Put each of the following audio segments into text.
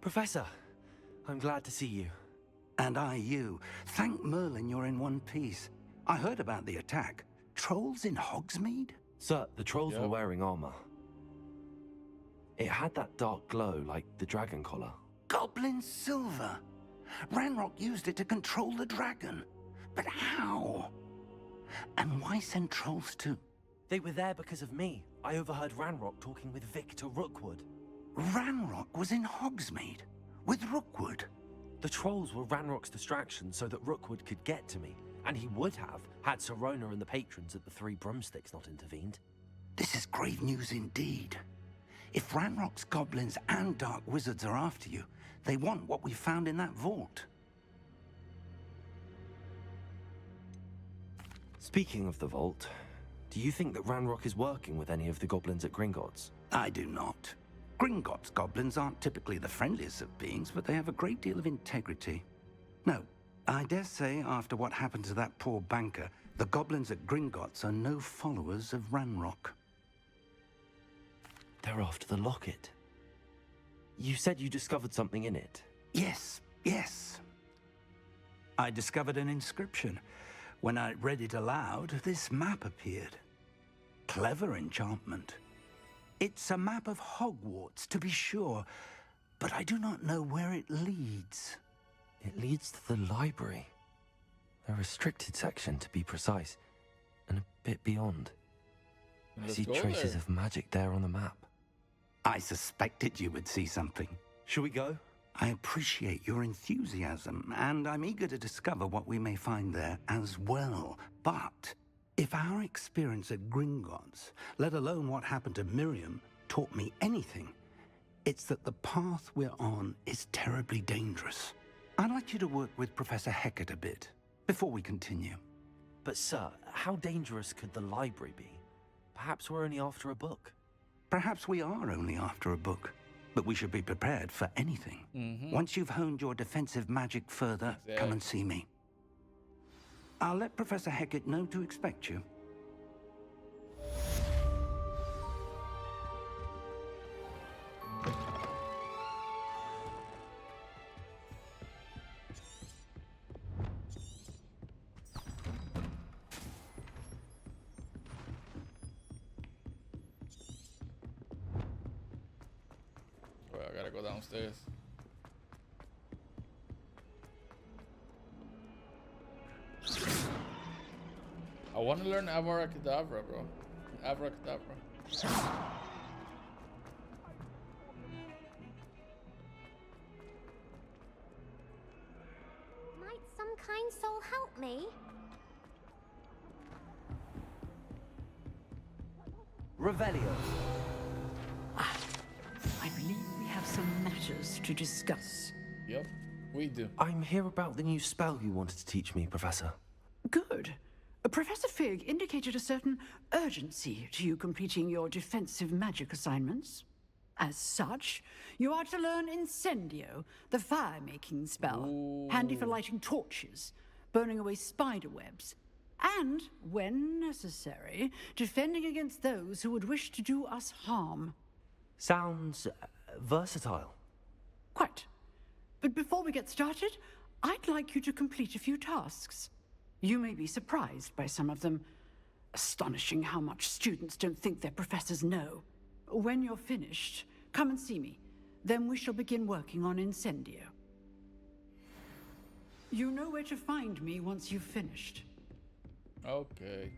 Professor, I'm glad to see you. And I you. Thank Merlin you're in one piece. I heard about the attack. Trolls in Hogsmeade? Sir, the trolls were wearing armor. It had that dark glow like the dragon collar. Goblin silver. Ranrock used it to control the dragon. But how? And why send trolls too? They were there because of me. I overheard Ranrock talking with Victor Rookwood. Ranrock was in Hogsmeade? With Rookwood? The trolls were Ranrock's distraction so that Rookwood could get to me. And he would have, had Sirona and the patrons at the Three Broomsticks not intervened. This is grave news indeed. If Ranrock's goblins and dark wizards are after you, they want what we found in that vault. Speaking of the vault, do you think that Ranrock is working with any of the goblins at Gringotts? I do not. Gringotts goblins aren't typically the friendliest of beings, but they have a great deal of integrity. No, I dare say after what happened to that poor banker, the goblins at Gringotts are no followers of Ranrock. They're after the locket. You said you discovered something in it. Yes. I discovered an inscription. When I read it aloud, this map appeared. Clever enchantment. It's a map of Hogwarts, to be sure, but I do not know where it leads. It leads to the library. A restricted section, to be precise, and a bit beyond. I see traces of magic there on the map. I suspected you would see something. Shall we go? I appreciate your enthusiasm, and I'm eager to discover what we may find there as well. But if our experience at Gringotts, let alone what happened to Miriam, taught me anything, it's that the path we're on is terribly dangerous. I'd like you to work with Professor Hecat a bit before we continue. But sir, how dangerous could the library be? Perhaps we're only after a book. Perhaps we are only after a book, but we should be prepared for anything. Once you've honed your defensive magic further, come and see me. I'll let Professor Hecat know to expect you. Well, I gotta go downstairs. I want to learn Abracadabra, bro. Abracadabra. Might some kind soul help me? Revelio. I believe we have some matters to discuss. Yep, we do. I'm here about the new spell you wanted to teach me, Professor. Good. Professor Fig indicated a certain urgency to you completing your defensive magic assignments. As such, you are to learn Incendio, the fire-making spell, handy for lighting torches, burning away spider webs, and, when necessary, defending against those who would wish to do us harm. Sounds versatile. Quite. But before we get started, I'd like you to complete a few tasks. You may be surprised by some of them. Astonishing how much students don't think their professors know. When you're finished, come and see me. Then we shall begin working on Incendio. You know where to find me once you've finished. Okay.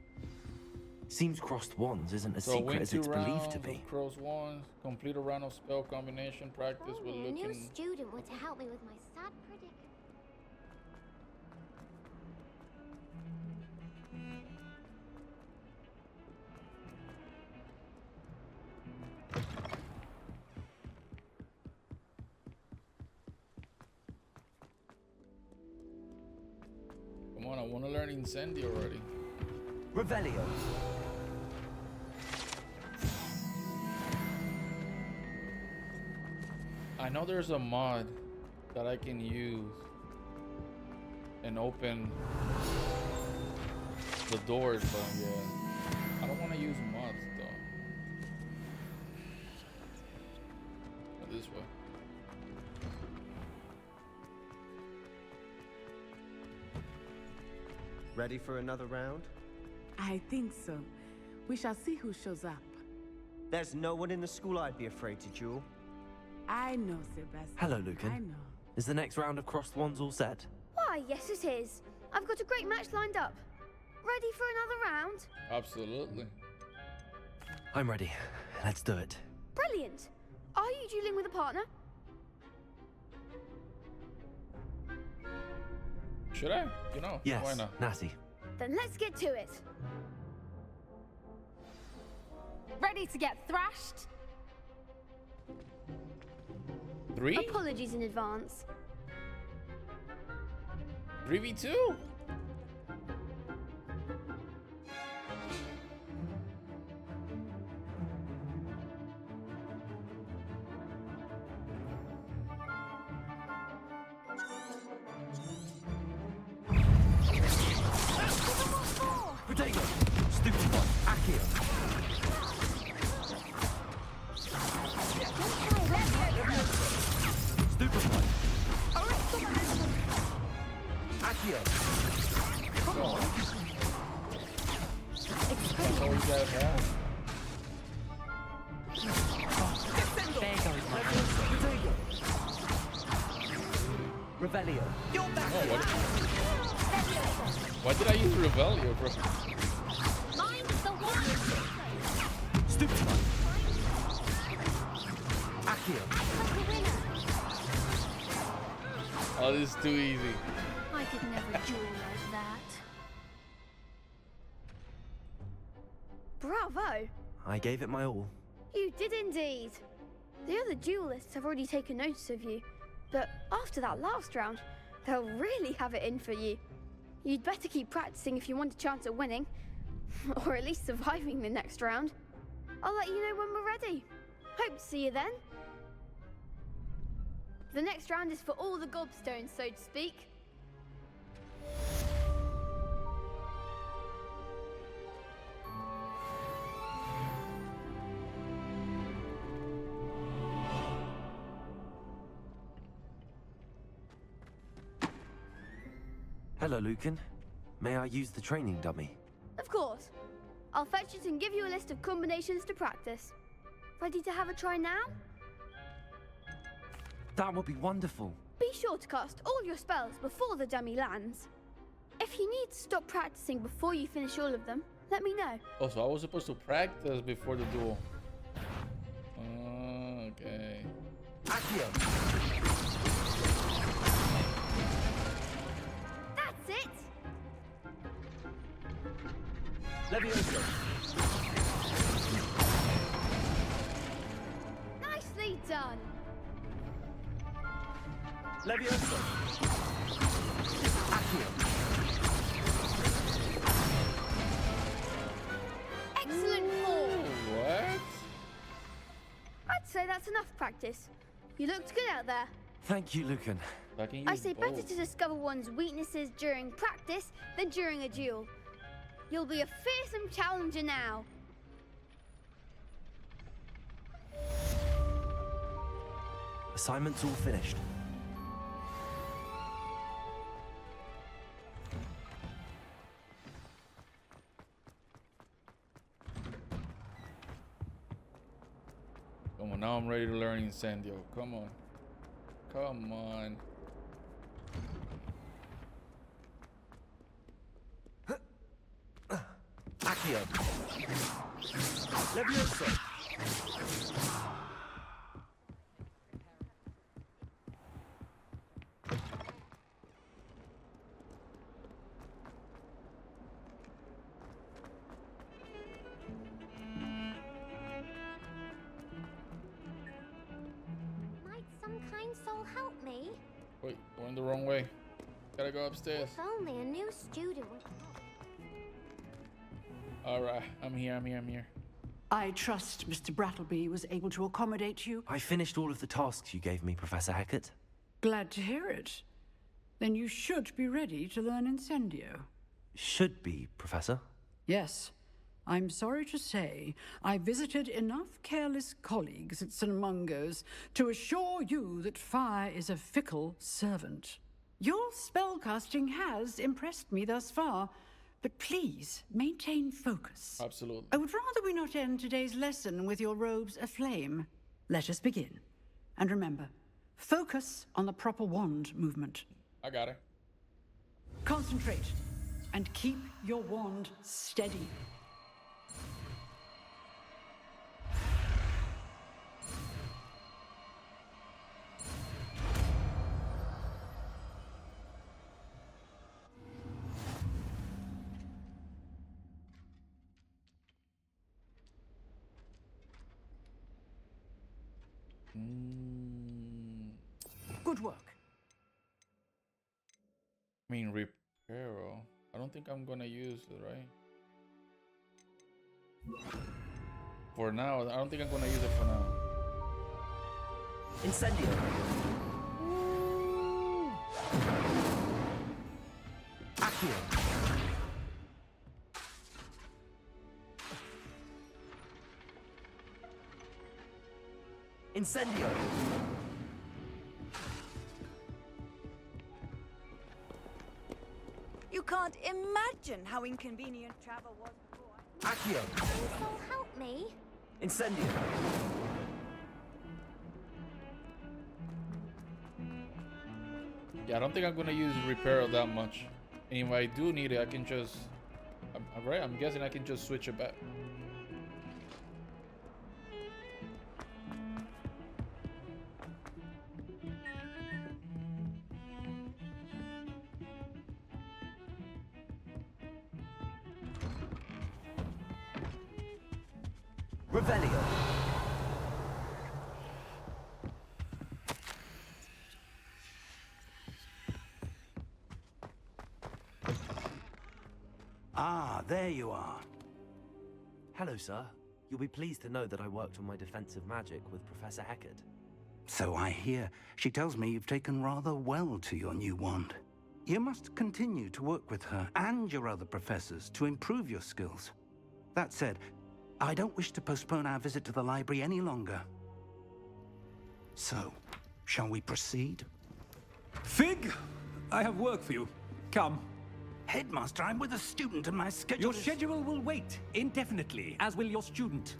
Seems crossed wands isn't as secret as it's believed to be. Crossed wands, complete a round of spell combination practice with A new looking. student were to help me with my sad predicament. Come on, I want to learn Incendio already. Revelio. I know there's a mod that I can use and open the doors, but yeah, I don't want to use mods though. This way. Ready for another round? I think so. We shall see who shows up. There's no one in the school I'd be afraid to duel. I know, Sebastian. Hello, Lucan. I know. Is the next round of crossed wands all set? Why, yes it is. I've got a great match lined up. Ready for another round? Absolutely. I'm ready. Let's do it. Brilliant. Are you dueling with a partner? Should I? You know, Yes, why not? Natty. Then let's get to it. Ready to get thrashed? 3? Apologies in advance. 3v2? Protego! Stupid one! Accio! Stupid one! Accio! Come on! That's all you guys have. Protego! Revelio! You're back Oh, here! why did I use Revelio, bro? Mind the one. Stupid one! Accio! Like a winner. Oh, this is too easy. I could never duel like that. Bravo! I gave it my all. You did indeed. The other duelists have already taken notice of you, but after that last round, they'll really have it in for you. You'd better keep practicing if you want a chance at winning, or at least surviving the next round. I'll let you know when we're ready. Hope to see you then. The next round is for all the gobstones, so to speak. Hello, Lucan. May I use the training dummy? Of course. I'll fetch it and give you a list of combinations to practice. Ready to have a try now? That would be wonderful. Be sure to cast all your spells before the dummy lands. If you need to stop practicing before you finish all of them, let me know. Oh, so I was supposed to practice before the duel. Okay. Accio! That's it! Levioso! Nicely done! Levioso! Accio! Excellent form! What? I'd say that's enough practice. You looked good out there. Thank you, Lucan. I can use I say better both. to discover one's weaknesses during practice than during a duel. You'll be a fearsome challenger now. Assignment's all finished. Come on, now I'm ready to learn Incendio. Come on. Come on. Accio! Levioso! Might some kind soul help me? Wait, going the wrong way. Gotta go upstairs. If only a new student would help. Alright, I'm here. I trust Mr. Brattleby was able to accommodate you. I finished all of the tasks you gave me, Professor Hackett. Glad to hear it. Then you should be ready to learn Incendio. Should be, Professor. Yes. I'm sorry to say, I visited enough careless colleagues at St. Mungo's to assure you that fire is a fickle servant. Your spellcasting has impressed me thus far, but please maintain focus. Absolutely. I would rather we not end today's lesson with your robes aflame. Let us begin. And remember, focus on the proper wand movement. I got it. Concentrate and keep your wand steady. Good work. I mean, reparo. I don't think I'm gonna use it, right? For now, I don't think I'm gonna use it for now. Incendio. Accio. Incendio. You can't imagine how inconvenient travel was before. Accio. Soul, help me. Incendio. Yeah, I don't think I'm gonna use reparo that much. And if I do need it, I can just... right? I'm guessing I can just switch it back. Revelio. Ah, there you are. Hello, sir. You'll be pleased to know that I worked on my defensive magic with Professor Eckert. So I hear. She tells me you've taken rather well to your new wand. You must continue to work with her and your other professors to improve your skills. That said, I don't wish to postpone our visit to the library any longer. So, shall we proceed? Fig, I have work for you. Come. Headmaster, I'm with a student and my schedule Your schedule will wait indefinitely, as will your student.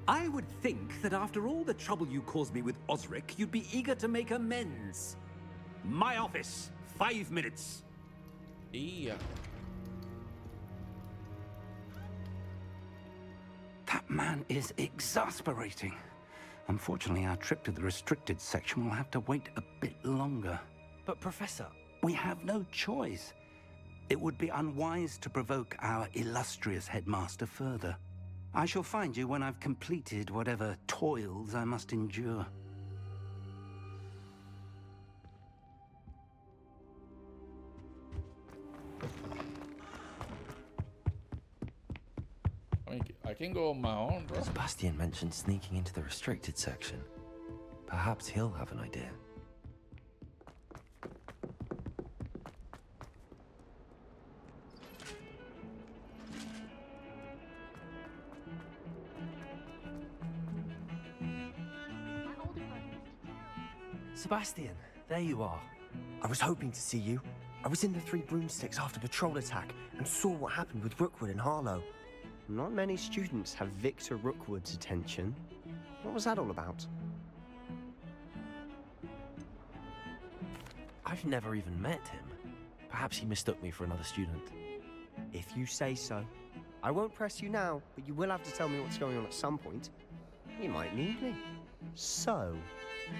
I would think that after all the trouble you caused me with Osric, you'd be eager to make amends. My office, 5 minutes. Yeah. That man is exasperating. Unfortunately, our trip to the restricted section will have to wait a bit longer. But, Professor... We have no choice. It would be unwise to provoke our illustrious headmaster further. I shall find you when I've completed whatever toils I must endure. I mean, I can go on my own, bro. Sebastian mentioned sneaking into the restricted section. Perhaps he'll have an idea. Sebastian, there you are. I was hoping to see you. I was in the Three Broomsticks after the troll attack and saw what happened with Rookwood and Harlow. Not many students have Victor Rookwood's attention. What was that all about? I've never even met him. Perhaps he mistook me for another student. If you say so. I won't press you now, but you will have to tell me what's going on at some point. You might need me. So,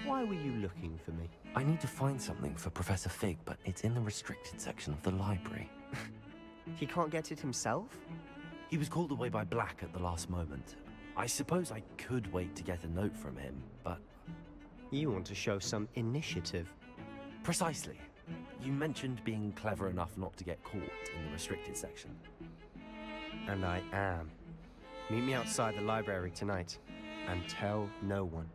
why were you looking for me? I need to find something for Professor Fig, but it's in the restricted section of the library. He can't get it himself? He was called away by Black at the last moment. I suppose I could wait to get a note from him, but... You want to show some initiative. Precisely. You mentioned being clever enough not to get caught in the restricted section. And I am. Meet me outside the library tonight, and tell no one.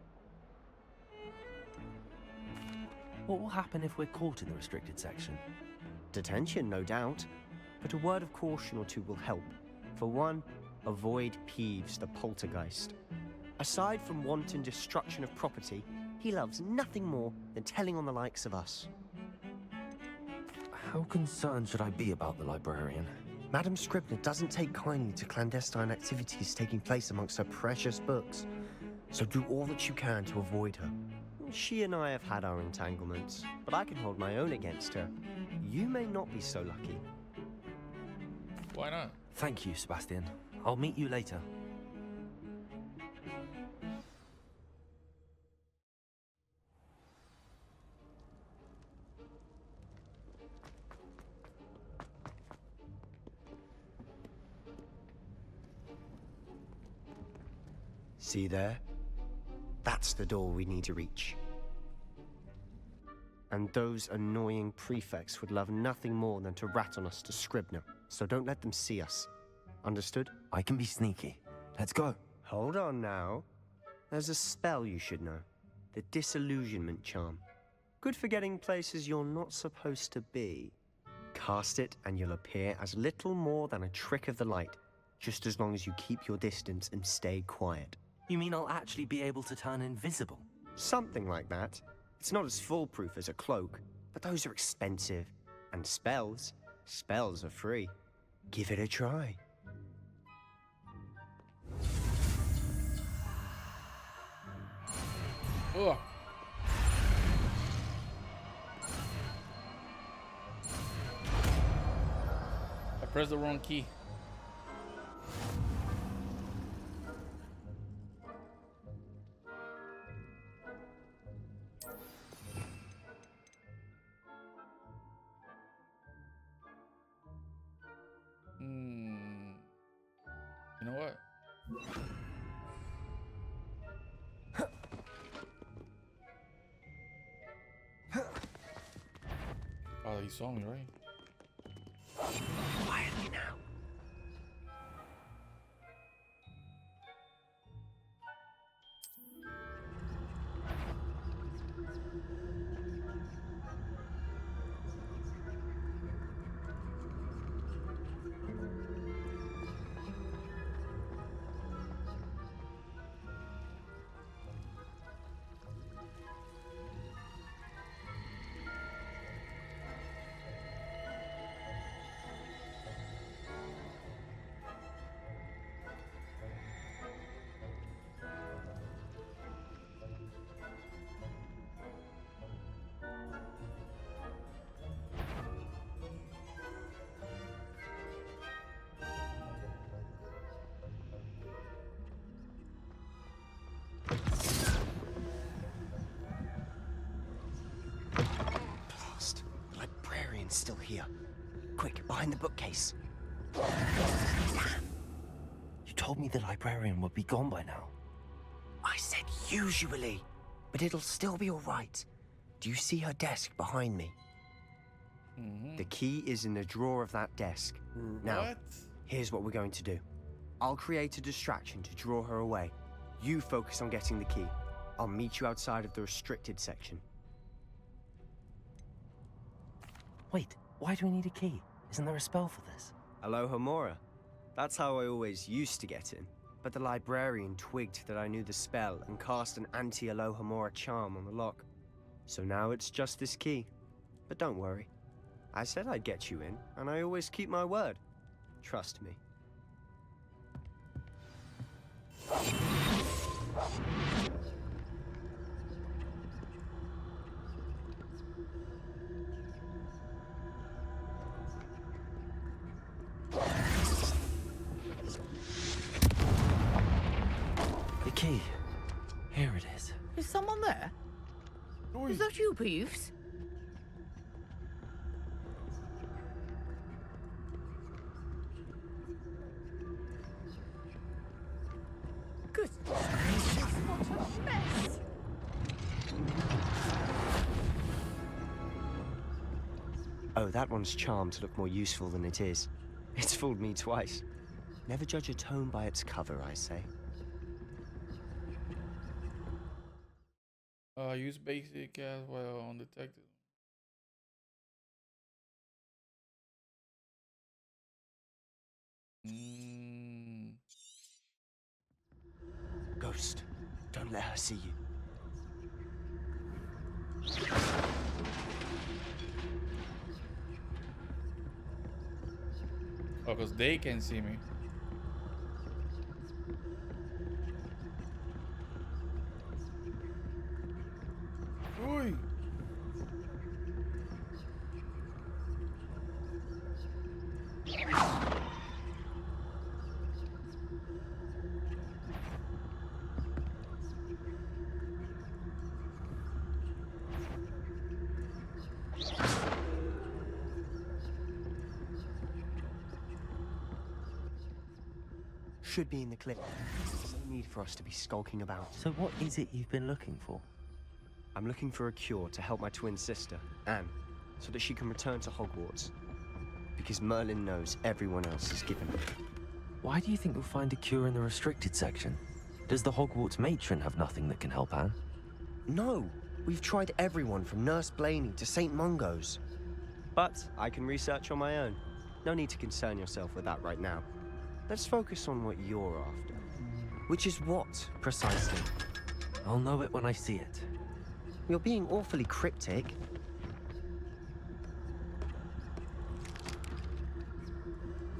What will happen if we're caught in the restricted section? Detention, no doubt. But a word of caution or two will help. For one, avoid Peeves the poltergeist. Aside from wanton destruction of property, he loves nothing more than telling on the likes of us. How concerned should I be about the librarian? Madam Scribner doesn't take kindly to clandestine activities taking place amongst her precious books, so do all that you can to avoid her. She and I have had our entanglements, but I can hold my own against her. You may not be so lucky. Why not? Thank you, Sebastian. I'll meet you later. See there? That's the door we need to reach. And those annoying prefects would love nothing more than to rat on us to Scribner, so don't let them see us. Understood? I can be sneaky. Let's go. Hold on now. There's a spell you should know. The Disillusionment Charm. Good for getting places you're not supposed to be. Cast it and you'll appear as little more than a trick of the light, just as long as you keep your distance and stay quiet. You mean I'll actually be able to turn invisible? Something like that. It's not as foolproof as a cloak, but those are expensive. And spells are free. Give it a try. Ugh. I pressed the wrong key. You know what? Oh, you saw me, right? Quietly now. Still here. Quick, behind the bookcase. Damn. You told me the librarian would be gone by now. I said usually, but it'll still be all right. Do you see her desk behind me? The key is in the drawer of that desk. Now, here's what we're going to do. I'll create a distraction to draw her away. You focus on getting the key. I'll meet you outside of the restricted section. Wait, why do we need a key? Isn't there a spell for this? Alohomora. That's how I always used to get in. But the librarian twigged that I knew the spell and cast an anti-Alohomora charm on the lock. So now it's just this key. But don't worry. I said I'd get you in, and I always keep my word. Trust me. The key. Here it is. Is someone there? Is that you, Peeves? Good gracious, what a mess! Oh, that one's charmed to look more useful than it is. It's fooled me twice. Never judge a tome by its cover, I say. Use basic as well on detective. Ghost, don't let her see you. Oh, because they can see me. Oi! Should be in the clip. There's no need for us to be skulking about. So what is it you've been looking for? I'm looking for a cure to help my twin sister, Anne, so that she can return to Hogwarts. Because Merlin knows everyone else is given it. Why do you think you'll find a cure in the restricted section? Does the Hogwarts matron have nothing that can help Anne? No! We've tried everyone from Nurse Blaney to St. Mungo's. But I can research on my own. No need to concern yourself with that right now. Let's focus on what you're after. Which is what, precisely? I'll know it when I see it. You're being awfully cryptic.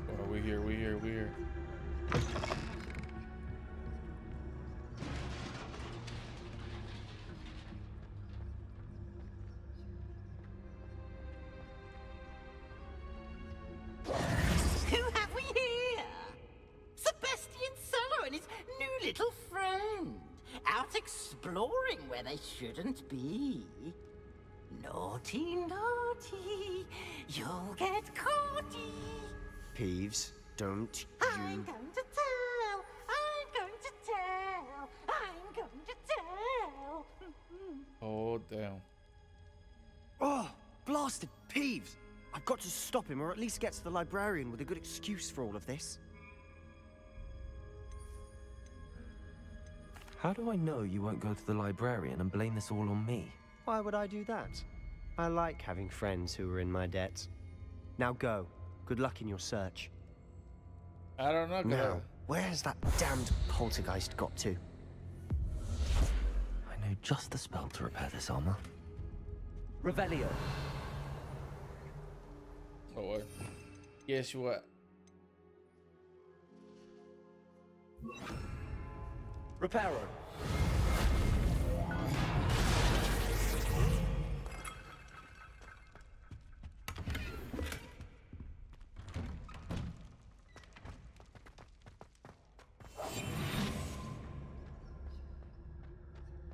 Oh, we're here. Who have we here? Sebastian Solo and his new little friend. Out exploring where they shouldn't be. Naughty, naughty. You'll get caughty. Peeves, don't I'm going to tell. I'm going to tell. I'm going to tell. Oh, damn. Oh, blasted Peeves! I've got to stop him, or at least get to the librarian with a good excuse for all of this. How do I know you won't go to the librarian and blame this all on me? Why would I do that? I like having friends who are in my debt. Now go. Good luck in your search. I don't know. Now, where has that damned poltergeist got to? I know just the spell to repair this armor. Revelio. Oh, what? Guess what? Reparo.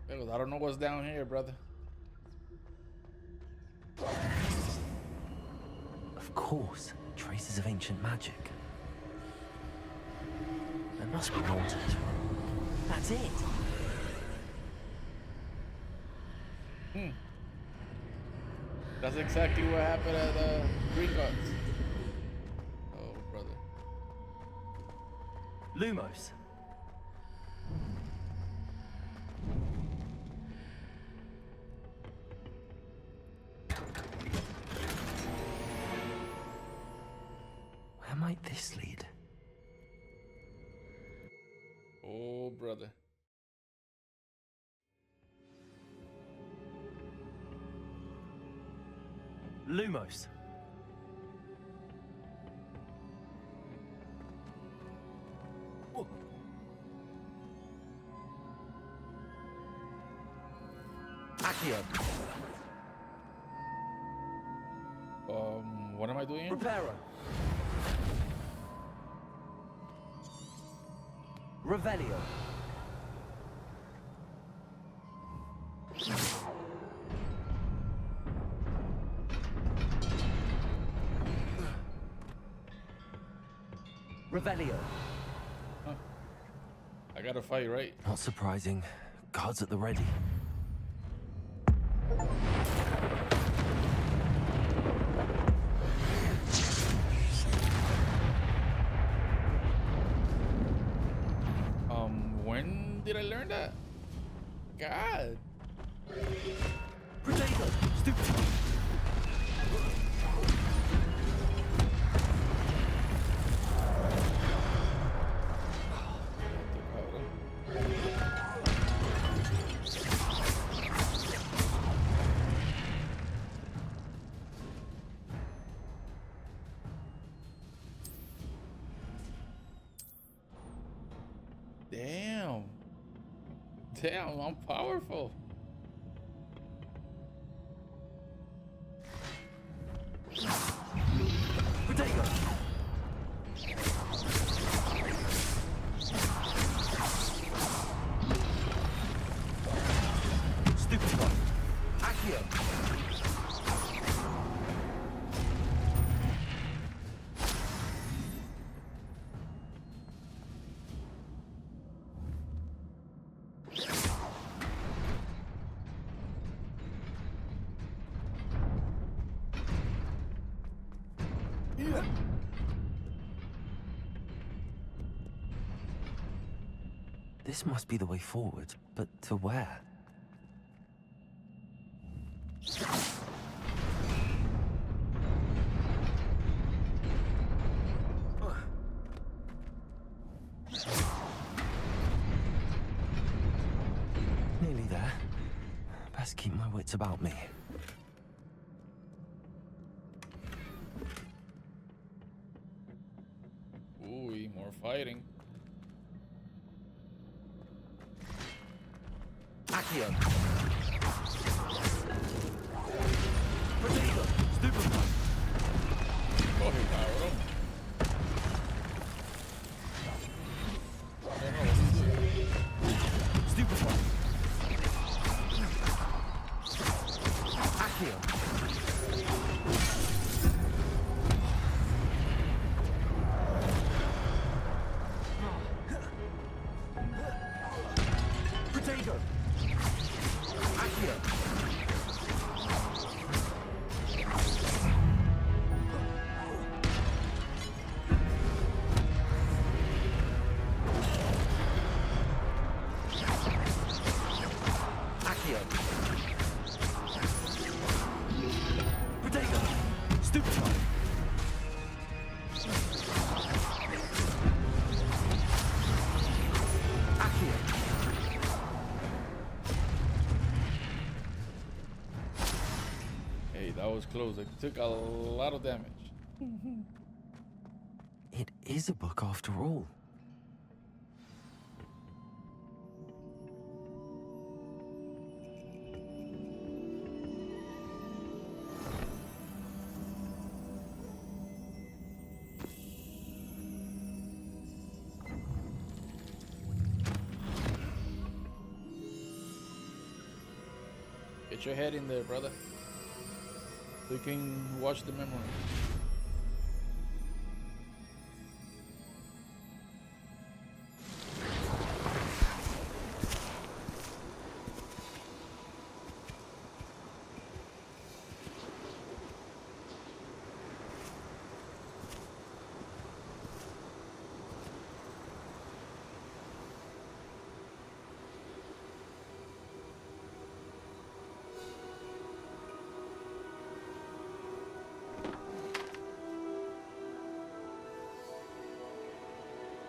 I don't know what's down here, brother. Of course, traces of ancient magic. There must be more to this one. That's it. That's exactly what happened at Gringotts. Oh, brother. Lumos. Where might this lead? Oh, brother. Lumos. Accio. What am I doing here? Reparo. Revelio. Revelio. Huh. I gotta fight, right? Not surprising. Guards at the ready. When did I learn that? God. Potato. Stupid. Damn. Damn, I'm powerful. Potato! Stupid one. Accio! This must be the way forward, but to where? Nearly there. Best keep my wits about me. Ooh, more fighting. Accio! Potato! Stupid one! Coge, cabrón. Stupid one! Accio! Potato! Accio! Accio! Potato! Stupid one! Accio! Hey, that was close. It took a lot of damage. It is a book after all. Get your head in there, brother. So you can watch the memory.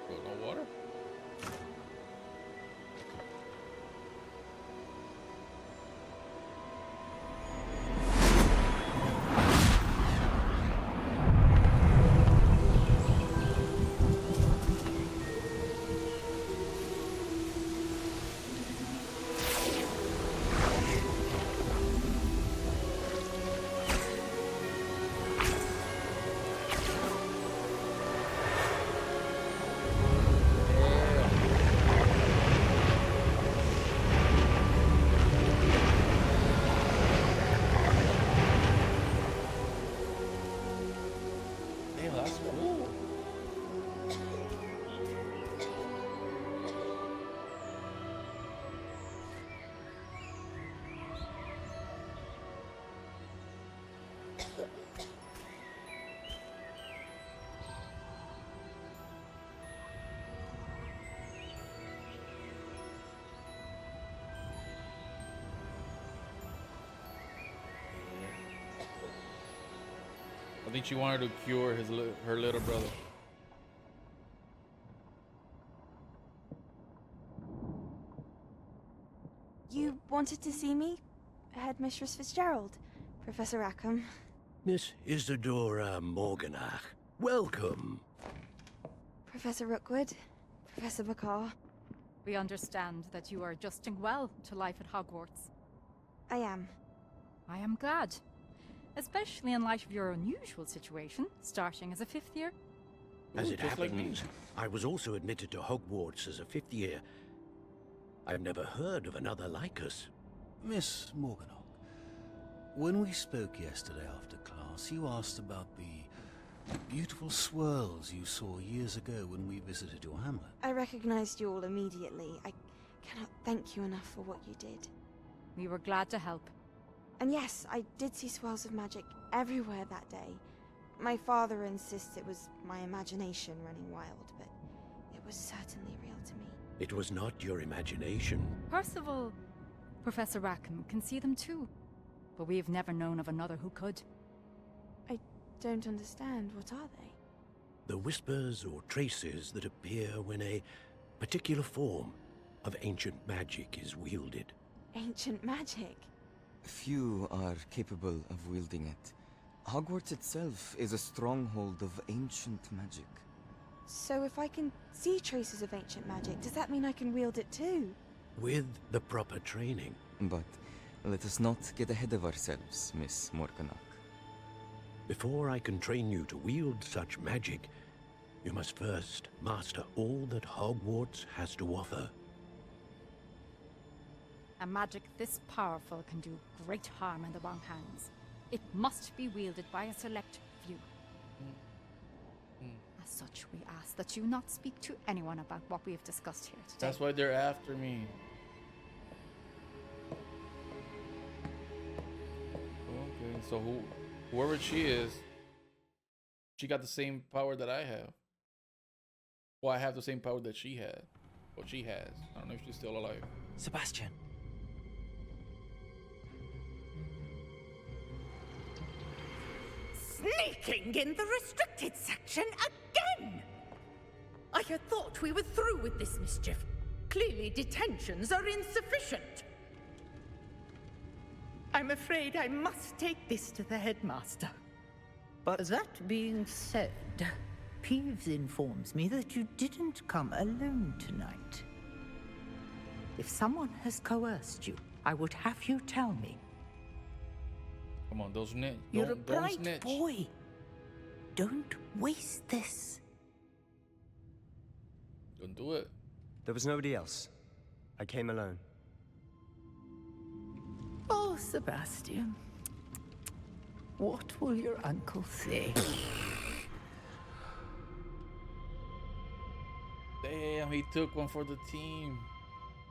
No water? Damn, that's cool. I think she wanted to cure her little brother. You wanted to see me? Headmistress Fitzgerald, Professor Rackham. Miss Isadora Morganach, welcome. Professor Rookwood, Professor McCaw. We understand that you are adjusting well to life at Hogwarts. I am. I am glad. Especially in light of your unusual situation, starting as a 5th year. As Ooh, it just like me. happens, I was also admitted to Hogwarts as a 5th year. I've never heard of another like us. Miss Morganock, when we spoke yesterday after class, you asked about the beautiful swirls you saw years ago when we visited your hamlet. I recognized you all immediately. I cannot thank you enough for what you did. We were glad to help. And yes, I did see swirls of magic everywhere that day. My father insists it was my imagination running wild, but it was certainly real to me. It was not your imagination. Percival, Professor Rackham can see them too. But we have never known of another who could. I don't understand. What are they? The whispers or traces that appear when a particular form of ancient magic is wielded. Ancient magic? Few are capable of wielding it. Hogwarts itself is a stronghold of ancient magic. So if I can see traces of ancient magic, does that mean I can wield it too? With the proper training. But let us not get ahead of ourselves, Miss Morganock. Before I can train you to wield such magic, you must first master all that Hogwarts has to offer. A magic this powerful can do great harm in the wrong hands. It must be wielded by a select few. As such, we ask that you not speak to anyone about what we have discussed here today. That's why they're after me. Okay, so whoever she is, she got the same power that I have. Well, I have the same power that she had. Well, she has. I don't know if she's still alive. Sebastian. Sneaking in the restricted section again! I had thought we were through with this mischief. Clearly detentions are insufficient. I'm afraid I must take this to the headmaster. But that being said, Peeves informs me that you didn't come alone tonight. If someone has coerced you, I would have you tell me. Come on, those snitch. You're a Don't bright snitch. boy. Don't waste this. Don't do it. There was nobody else. I came alone. Oh, Sebastian. What will your uncle say? Damn, he took one for the team.